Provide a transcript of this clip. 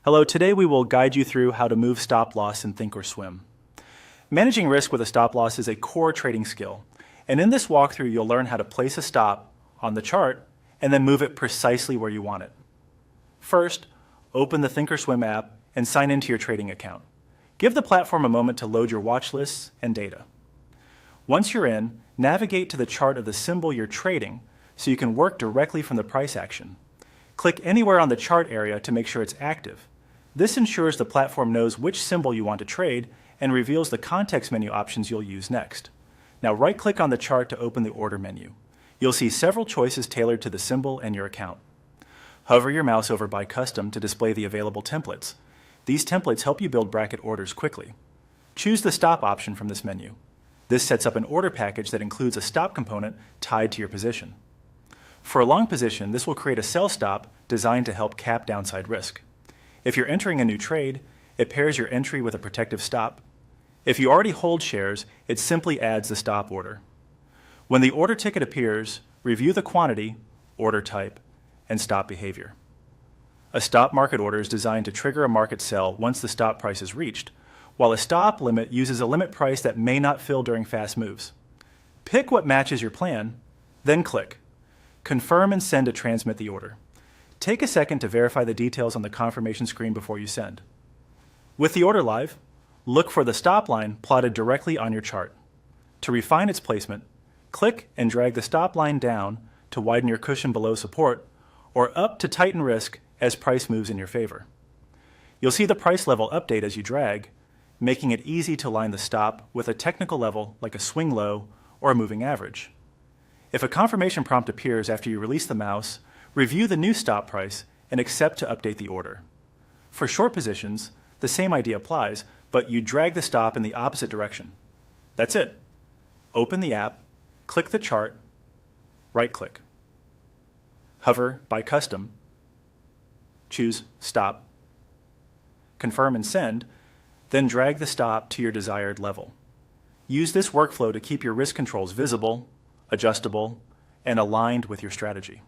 Hello, today we will guide you through how to move stop loss in Thinkorswim. Managing risk with a stop loss is a core trading skill, and in this walkthrough you'll learn how to place a stop on the chart and then move it precisely where you want it. First, open the Thinkorswim app and sign into your trading account. Give the platform a moment to load your watch lists and data. Once you're in, navigate to the chart of the symbol you're trading so you can work directly from the price action. Click anywhere on the chart area to make sure it's active. This ensures the platform knows which symbol you want to trade and reveals the context menu options you'll use next. Now right-click on the chart to open the order menu. You'll see several choices tailored to the symbol and your account. Hover your mouse over By Custom to display the available templates. These templates help you build bracket orders quickly. Choose the stop option from this menu. This sets up an order package that includes a stop component tied to your position. For a long position, this will create a sell stop designed to help cap downside risk. If you're entering a new trade, it pairs your entry with a protective stop. If you already hold shares, it simply adds the stop order. When the order ticket appears, review the quantity, order type, and stop behavior. A stop market order is designed to trigger a market sell once the stop price is reached, while a stop limit uses a limit price that may not fill during fast moves. Pick what matches your plan, then click. Confirm and send to transmit the order. Take a second to verify the details on the confirmation screen before you send. With the order live, look for the stop line plotted directly on your chart. To refine its placement, click and drag the stop line down to widen your cushion below support, or up to tighten risk as price moves in your favor. You'll see the price level update as you drag, making it easy to line the stop with a technical level like a swing low or a moving average. If a confirmation prompt appears after you release the mouse, review the new stop price and accept to update the order. For short positions, the same idea applies, but you drag the stop in the opposite direction. That's it. Open the app, click the chart, right-click. Hover By Custom, choose Stop, confirm and send, then drag the stop to your desired level. Use this workflow to keep your risk controls visible, adjustable, and aligned with your strategy.